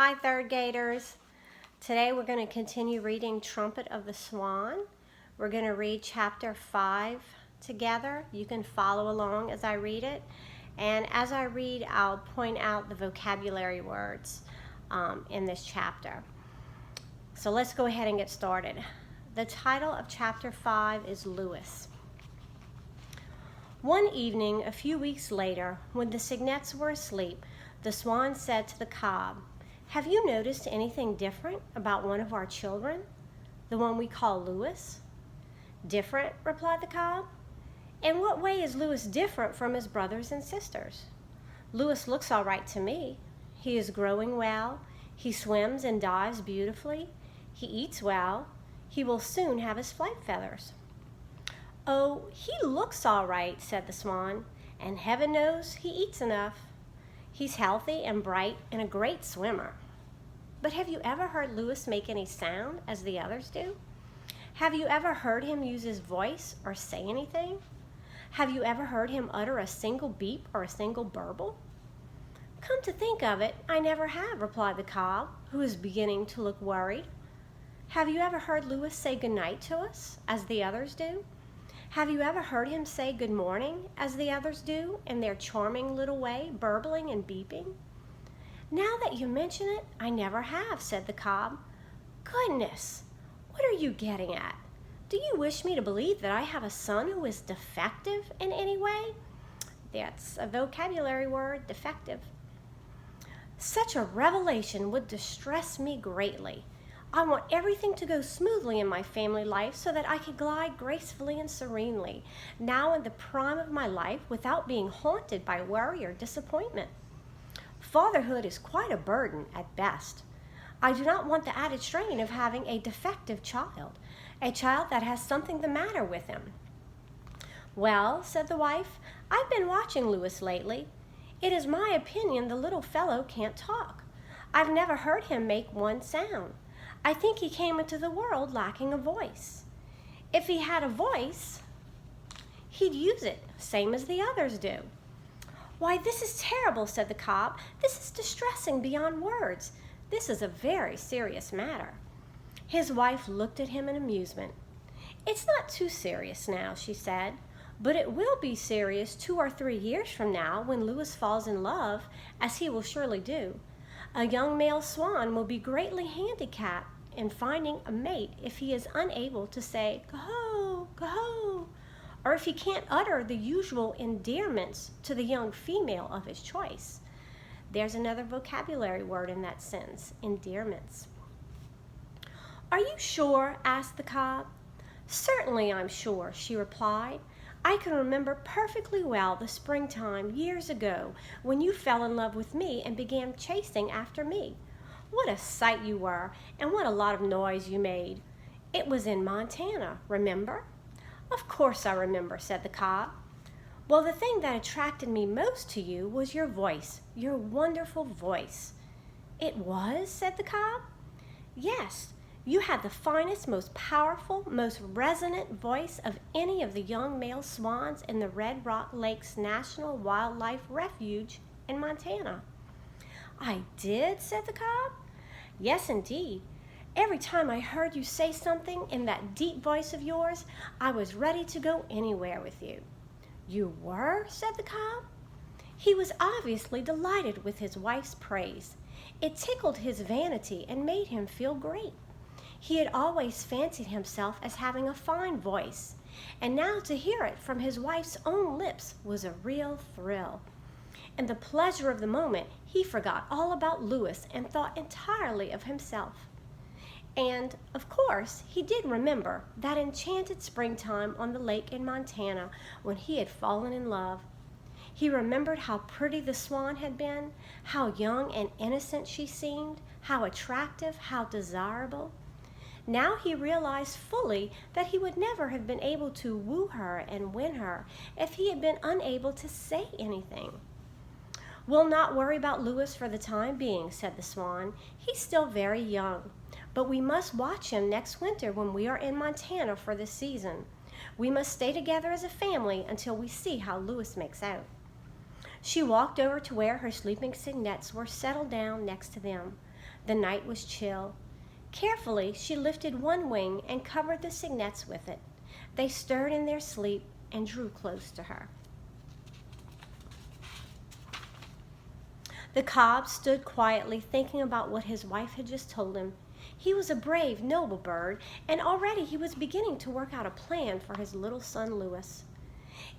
Hi, third graders. Today we're going to continue reading Trumpet of the Swan. We're going to read chapter 5 together. You can follow along as I read it. And as I read, I'll point out the vocabulary words in this chapter. So let's go ahead and get started. The title of chapter 5 is Lewis. One evening, a few weeks later, when the cygnets were asleep, the swan said to the cob, "Have you noticed anything different about one of our children, the one we call Lewis?" "Different?" replied the cob. "In what way is Lewis different from his brothers and sisters?" "Lewis looks all right to me. He is growing well. He swims and dives beautifully. He eats well. He will soon have his flight feathers." "Oh, he looks all right," said the swan, "and heaven knows he eats enough. He's healthy and bright and a great swimmer." "But have you ever heard Lewis make any sound as the others do? Have you ever heard him use his voice or say anything? Have you ever heard him utter a single beep or a single burble?" "Come to think of it, I never have," replied the cob, who was beginning to look worried. "Have you ever heard Lewis say good night to us, as the others do? Have you ever heard him say good morning, as the others do, in their charming little way, burbling and beeping?" "Now that you mention it, I never have," said the cob. "Goodness, what are you getting at? Do you wish me to believe that I have a son who is defective in any way?" That's a vocabulary word, defective. "Such a revelation would distress me greatly. I want everything to go smoothly in my family life so that I can glide gracefully and serenely, now in the prime of my life, without being haunted by worry or disappointment. Fatherhood is quite a burden at best. I do not want the added strain of having a defective child, a child that has something the matter with him." "Well," said the wife, "I've been watching Lewis lately. It is my opinion the little fellow can't talk. I've never heard him make one sound. I think he came into the world lacking a voice. If he had a voice, he'd use it, same as the others do." "Why, this is terrible," said the cob. "This is distressing beyond words. This is a very serious matter." His wife looked at him in amusement. "It's not too serious now," she said, "but it will be serious 2 or 3 years from now when Lewis falls in love, as he will surely do. A young male swan will be greatly handicapped in finding a mate if he is unable to say "Coho, coho," or if he can't utter the usual endearments to the young female of his choice. There's another vocabulary word in that sentence, endearments. "Are you sure?" asked the cob. "Certainly I'm sure," she replied. "I can remember perfectly well the springtime years ago when you fell in love with me and began chasing after me. What a sight you were, and what a lot of noise you made. It was in Montana, remember?" "Of course I remember," said the cob. "Well, the thing that attracted me most to you was your voice, your wonderful voice." "It was?" said the cob. "Yes. You had the finest, most powerful, most resonant voice of any of the young male swans in the Red Rock Lakes National Wildlife Refuge in Montana." "I did?" said the cob. "Yes, indeed. Every time I heard you say something in that deep voice of yours, I was ready to go anywhere with you." "You were?" said the cob. He was obviously delighted with his wife's praise. It tickled his vanity and made him feel great. He had always fancied himself as having a fine voice, and now to hear it from his wife's own lips was a real thrill. In the pleasure of the moment, he forgot all about Lewis and thought entirely of himself. And, of course, he did remember that enchanted springtime on the lake in Montana when he had fallen in love. He remembered how pretty the swan had been, how young and innocent she seemed, how attractive, how desirable. Now he realized fully that he would never have been able to woo her and win her if he had been unable to say anything. "We'll not worry about Lewis for the time being," said the swan. "He's still very young, but we must watch him next winter when we are in Montana for the season. We must stay together as a family until we see how Lewis makes out." She walked over to where her sleeping cygnets were settled down next to them. The night was chill. Carefully, she lifted one wing and covered the cygnets with it. They stirred in their sleep and drew close to her. The cob stood quietly thinking about what his wife had just told him. He was a brave, noble bird, and already he was beginning to work out a plan for his little son Louis.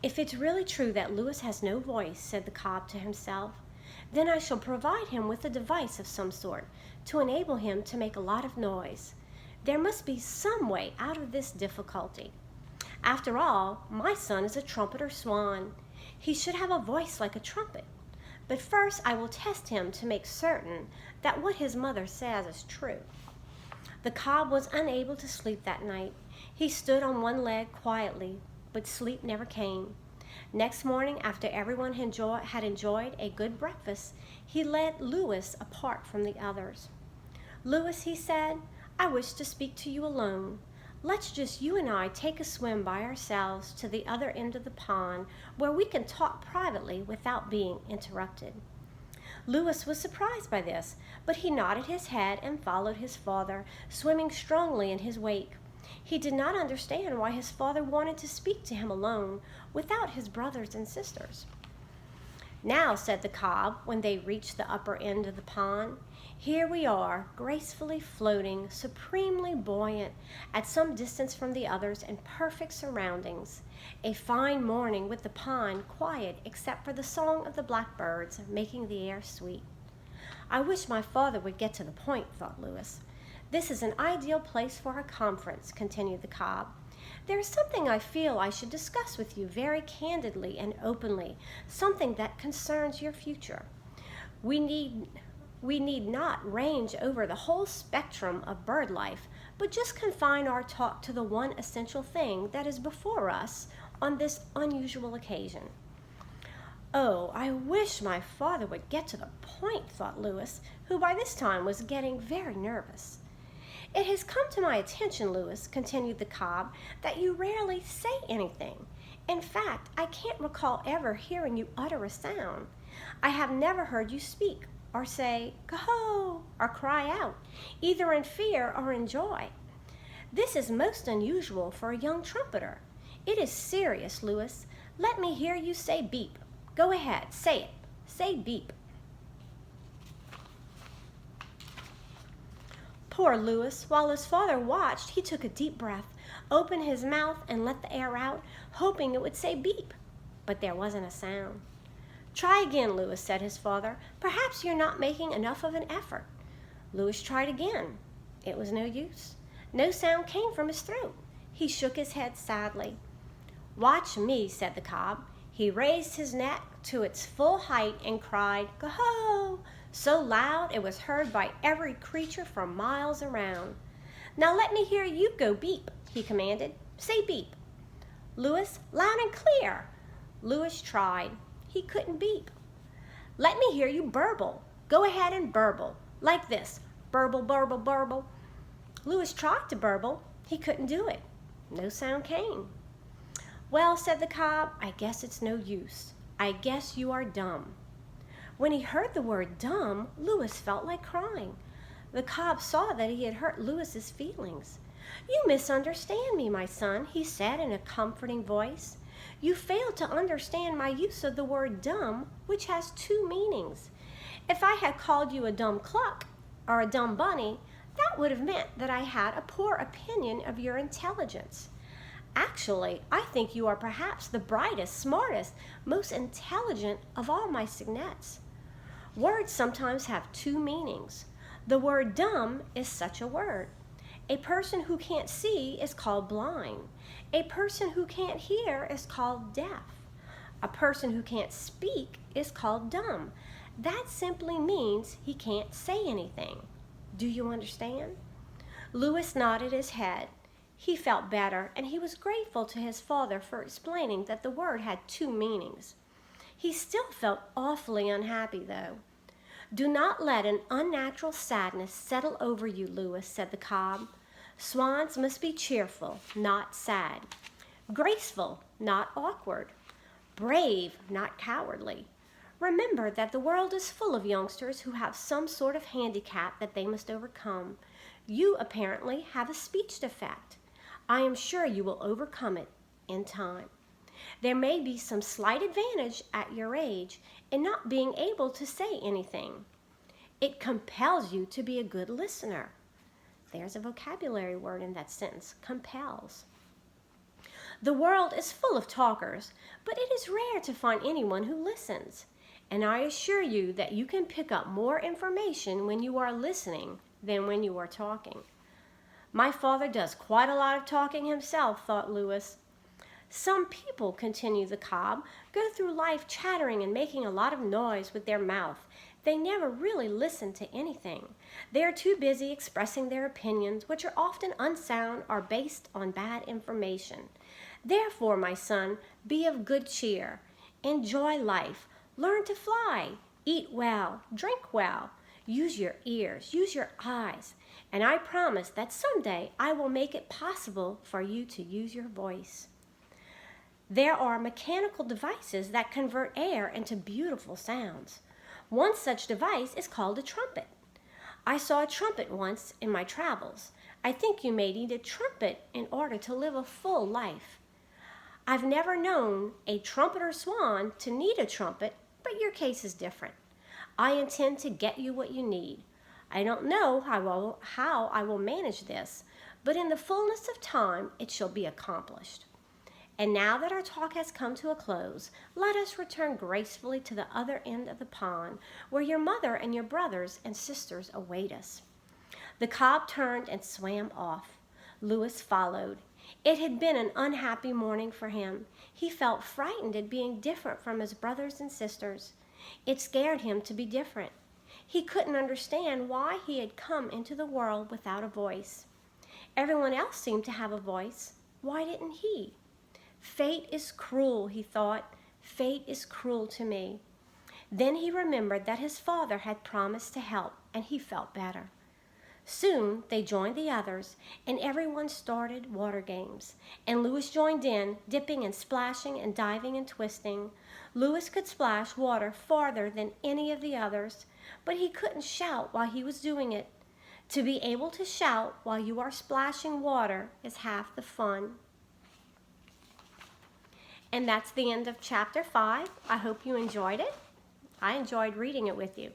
If it's really true that Louis has no voice, said the cob to himself, then I shall provide him with a device of some sort to enable him to make a lot of noise. There must be some way out of this difficulty. After all, my son is a trumpeter swan. He should have a voice like a trumpet. But first I will test him to make certain that what his mother says is true. The cob was unable to sleep that night. He stood on one leg quietly, but sleep never came. Next morning, after everyone had enjoyed a good breakfast, he led Louis apart from the others. Louis, he said, I wish to speak to you alone. Let's just you and I take a swim by ourselves to the other end of the pond where we can talk privately without being interrupted. Louis was surprised by this, but he nodded his head and followed his father, swimming strongly in his wake. He did not understand why his father wanted to speak to him alone without his brothers and sisters. Now, said the cob, when they reached the upper end of the pond, here we are, gracefully floating, supremely buoyant, at some distance from the others in perfect surroundings. A fine morning with the pond quiet except for the song of the blackbirds making the air sweet. I wish my father would get to the point, thought Louis. This is an ideal place for a conference, continued the cob. There is something I feel I should discuss with you very candidly and openly, something that concerns your future. We need not range over the whole spectrum of bird life, but just confine our talk to the one essential thing that is before us on this unusual occasion. Oh, I wish my father would get to the point, thought Louis, who by this time was getting very nervous. It has come to my attention, Louis, continued the cob, that you rarely say anything. In fact, I can't recall ever hearing you utter a sound. I have never heard you speak or say, "Go!" or cry out, either in fear or in joy. This is most unusual for a young trumpeter. It is serious, Louis. Let me hear you say beep. Go ahead, say it. Say beep. Poor Louis, while his father watched, he took a deep breath, opened his mouth, and let the air out, hoping it would say beep. But there wasn't a sound. Try again, Louis, said his father. Perhaps you're not making enough of an effort. Louis tried again. It was no use. No sound came from his throat. He shook his head sadly. Watch me, said the cob. He raised his neck to its full height and cried, "Go-ho!" so loud it was heard by every creature for miles around. Now let me hear you go beep, he commanded. Say beep. Louis, loud and clear. Louis tried. He couldn't beep. Let me hear you burble. Go ahead and burble. Like this. Burble, burble, burble. Louis tried to burble. He couldn't do it. No sound came. Well, said the cob, I guess it's no use. I guess you are dumb. When he heard the word dumb, Louis felt like crying. The cob saw that he had hurt Louis's feelings. You misunderstand me, my son, he said in a comforting voice. You fail to understand my use of the word dumb, which has two meanings. If I had called you a dumb cluck or a dumb bunny, that would have meant that I had a poor opinion of your intelligence. Actually, I think you are perhaps the brightest, smartest, most intelligent of all my cygnets. Words sometimes have two meanings. The word dumb is such a word. A person who can't see is called blind. A person who can't hear is called deaf. A person who can't speak is called dumb. That simply means he can't say anything. Do you understand? Louis nodded his head. He felt better, and he was grateful to his father for explaining that the word had two meanings. He still felt awfully unhappy, though. Do not let an unnatural sadness settle over you, Louis, said the cob. Swans must be cheerful, not sad. Graceful, not awkward. Brave, not cowardly. Remember that the world is full of youngsters who have some sort of handicap that they must overcome. You apparently have a speech defect. I am sure you will overcome it in time. There may be some slight advantage at your age in not being able to say anything. It compels you to be a good listener. There's a vocabulary word in that sentence, compels. The world is full of talkers, but it is rare to find anyone who listens. And I assure you that you can pick up more information when you are listening than when you are talking. My father does quite a lot of talking himself, thought Lewis. Some people, continued the cob, go through life chattering and making a lot of noise with their mouth. They never really listen to anything. They are too busy expressing their opinions, which are often unsound or based on bad information. Therefore, my son, be of good cheer. Enjoy life. Learn to fly. Eat well. Drink well. Use your ears. Use your eyes. And I promise that someday I will make it possible for you to use your voice. There are mechanical devices that convert air into beautiful sounds. One such device is called a trumpet. I saw a trumpet once in my travels. I think you may need a trumpet in order to live a full life. I've never known a trumpeter swan to need a trumpet, but your case is different. I intend to get you what you need. I don't know how I will manage this, but in the fullness of time it shall be accomplished. And now that our talk has come to a close, let us return gracefully to the other end of the pond, where your mother and your brothers and sisters await us. The cob turned and swam off. Lewis followed. It had been an unhappy morning for him. He felt frightened at being different from his brothers and sisters. It scared him to be different. He couldn't understand why he had come into the world without a voice. Everyone else seemed to have a voice. Why didn't he? Fate is cruel, he thought. Fate is cruel to me. Then he remembered that his father had promised to help, and he felt better. Soon they joined the others, and everyone started water games. And Lewis joined in, dipping and splashing and diving and twisting. Lewis could splash water farther than any of the others, but he couldn't shout while he was doing it. To be able to shout while you are splashing water is half the fun. And that's the end of chapter 5. I hope you enjoyed it. I enjoyed reading it with you.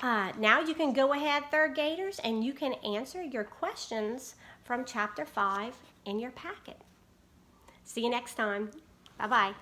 Now you can go ahead, third graders, and you can answer your questions from chapter 5 in your packet. See you next time. Bye-bye.